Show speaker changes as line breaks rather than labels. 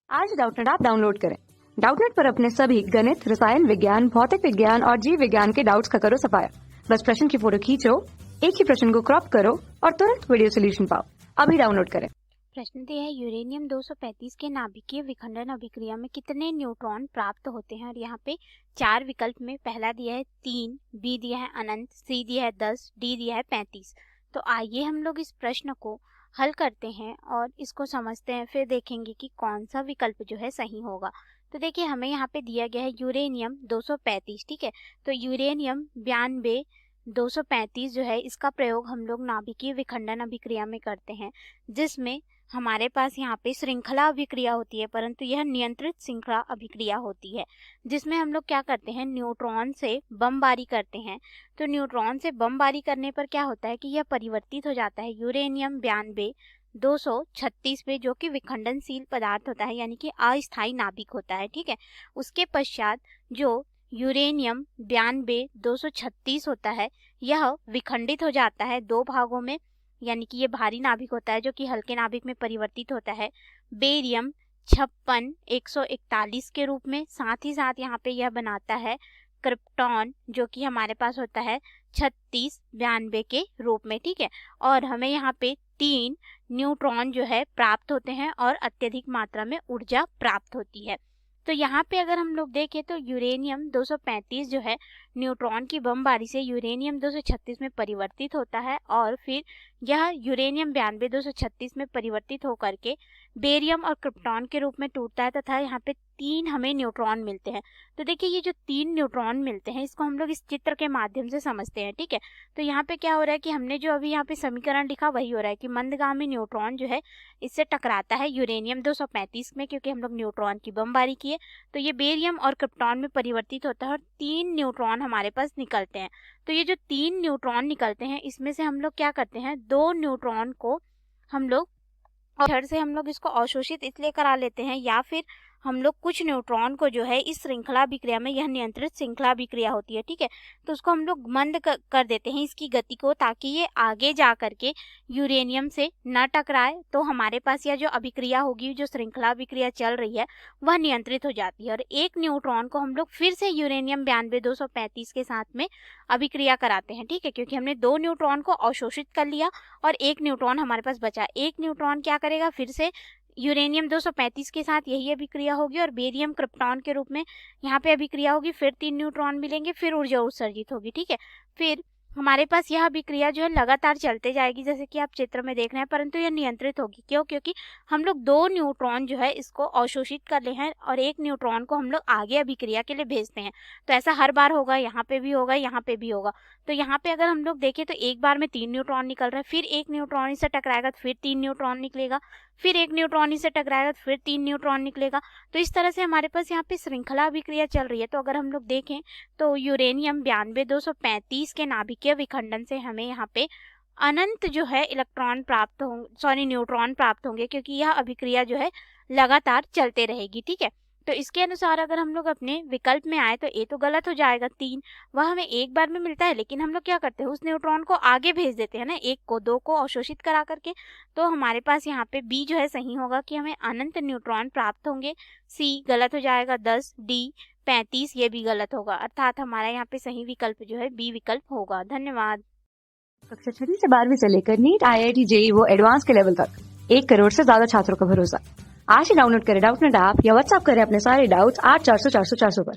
आज Doubtnut app download करें। Doubtnut पर अपने सभी गणित, रसायन विज्ञान, भौतिक विज्ञान और जीव विज्ञान के डाउट्स का करो सफाया। बस प्रश्न की फोटो खींचो, एक ही प्रश्न को क्रॉप करो और तुरंत वीडियो सोल्यूशन पाओ। अभी डाउनलोड करें।
प्रश्न दिया है यूरेनियम 235 के नाभिकीय विखंडन अभिक्रिया में कितने न्यूट्रॉन प्राप्त होते हैं। और यहाँ पे चार विकल्प में पहला दिया है 3, बी दिया है अनंत, सी दिया है 10, डी दिया है 35। तो आइए हम लोग इस प्रश्न को हल करते हैं और इसको समझते हैं, फिर देखेंगे कि कौन सा विकल्प जो है सही होगा। तो देखिए हमें यहाँ पे दिया गया है यूरेनियम 235, ठीक है। तो यूरेनियम 92 235 जो है इसका प्रयोग हम लोग नाभिकीय विखंडन अभिक्रिया में करते हैं, जिसमें हमारे पास यहाँ पे श्रृंखला अभिक्रिया होती है, परंतु यह नियंत्रित श्रृंखला अभिक्रिया होती है, जिसमें हम लोग क्या करते हैं, न्यूट्रॉन से बमबारी करते हैं। तो न्यूट्रॉन से बमबारी करने पर क्या होता है कि यह परिवर्तित हो जाता है यूरेनियम 92 236 पे, जो कि विखंडनशील पदार्थ होता है, यानी कि अस्थायी नाभिक होता है, ठीक है। उसके पश्चात जो यूरेनियम 92 236 होता है, यह विखंडित हो जाता है दो भागों में, यानी कि ये भारी नाभिक होता है जो कि हल्के नाभिक में परिवर्तित होता है बेरियम 56 141 के रूप में। साथ ही साथ यहाँ पे यह बनाता है क्रिप्टॉन, जो कि हमारे पास होता है 36 92 के रूप में, ठीक है। और हमें यहाँ पे 3 न्यूट्रॉन जो है प्राप्त होते हैं और अत्यधिक मात्रा में ऊर्जा प्राप्त होती है। तो यहाँ पे अगर हम लोग देखें तो यूरेनियम 235 जो है न्यूट्रॉन की बमबारी से यूरेनियम 236 में परिवर्तित होता है और फिर यह यूरेनियम 92 236 में परिवर्तित होकर के बेरियम और क्रिप्टॉन के रूप में टूटता है, तथा यहाँ पे 3 हमें न्यूट्रॉन मिलते हैं। तो देखिए ये जो 3 न्यूट्रॉन मिलते हैं इसको हम लोग इस चित्र के माध्यम से समझते हैं, ठीक है। तो यहाँ पे क्या हो रहा है कि हमने जो अभी यहाँ पे समीकरण लिखा वही हो रहा है कि मंदगामी न्यूट्रॉन जो है इससे टकराता है यूरेनियम 235 में, क्योंकि हम लोग न्यूट्रॉन की बमबारी किए तो ये बेरियम और क्रिप्टॉन में परिवर्तित होता है और 3 न्यूट्रॉन हमारे पास निकलते हैं। तो ये जो 3 न्यूट्रॉन निकलते हैं इसमें से हम लोग क्या करते हैं, 2 न्यूट्रॉन को हम लोग और से हम लोग इसको अवशोषित इसलिए करा लेते हैं, या फिर हम लोग कुछ न्यूट्रॉन को जो है इस श्रृंखला अभिक्रिया में, यह नियंत्रित श्रृंखला अभिक्रिया होती है, ठीक है, तो उसको हम लोग मंद कर देते हैं इसकी गति को, ताकि ये आगे जा करके यूरेनियम से न टकराए। तो हमारे पास यह जो अभिक्रिया होगी, जो श्रृंखला अभिक्रिया चल रही है वह नियंत्रित हो जाती है। और एक न्यूट्रॉन को हम लोग फिर से यूरेनियम 92 235 के साथ में अभिक्रिया कराते हैं, ठीक है, क्योंकि हमने 2 न्यूट्रॉन को अवशोषित कर लिया और 1 न्यूट्रॉन हमारे पास बचा। 1 न्यूट्रॉन क्या करेगा, फिर से यूरेनियम 235 के साथ यही अभिक्रिया होगी और बेरियम क्रिप्टॉन के रूप में यहाँ पे अभिक्रिया होगी, फिर 3 न्यूट्रॉन मिलेंगे, फिर ऊर्जा उत्सर्जित होगी, ठीक है। फिर हमारे पास यह अभिक्रिया जो है लगातार चलते जाएगी, जैसे कि आप चित्र में देख रहे हैं, परंतु यह नियंत्रित होगी। क्यों? क्योंकि हम लोग 2 न्यूट्रॉन जो है इसको अवशोषित कर ले हैं और 1 न्यूट्रॉन को हम लोग आगे अभिक्रिया के लिए भेजते हैं। तो ऐसा हर बार होगा, यहाँ पे भी होगा, यहाँ पे भी होगा। तो यहाँ पे अगर हम लोग देखें तो एक बार में 3 न्यूट्रॉन निकल रहा है, फिर 1 न्यूट्रॉन इससे टकराएगा तो फिर 3 न्यूट्रॉन निकलेगा, फिर 1 न्यूट्रॉन इससे टकराएगा तो फिर 3 न्यूट्रॉन निकलेगा। तो इस तरह से हमारे पास यहाँ पे श्रृंखला अभिक्रिया चल रही है। तो अगर हम लोग देखें तो यूरेनियम 92 235 के नाभिकीय विखंडन से हमें यहाँ पे अनंत जो है इलेक्ट्रॉन प्राप्त होंगे, न्यूट्रॉन प्राप्त होंगे, क्योंकि यह अभिक्रिया जो है लगातार चलते रहेगी, ठीक है। तो इसके अनुसार अगर हम लोग अपने विकल्प में आए तो ए तो गलत हो जाएगा, 3 वह हमें एक बार में मिलता है, लेकिन हम लोग क्या करते हैं, उस न्यूट्रॉन को आगे भेज देते हैं ना, 1 को 2 को अवशोषित करा करके। तो हमारे पास यहाँ पे बी जो है सही होगा कि हमें अनंत न्यूट्रॉन प्राप्त होंगे। सी गलत हो जाएगा 10, डी 35 ये भी गलत होगा, अर्थात हमारा यहाँ पे सही विकल्प जो है बी विकल्प होगा। धन्यवाद।
कक्षा 6 से 12वीं से लेकर नीट, IIT, JEE वो एडवांस के लेवल तक 1 करोड़ से ज्यादा छात्रों का भरोसा। आज ही डाउनलोड करें डाउटनेट ऐप या व्हाट्सएप करें अपने सारे डाउट्स 8400 400 400 पर।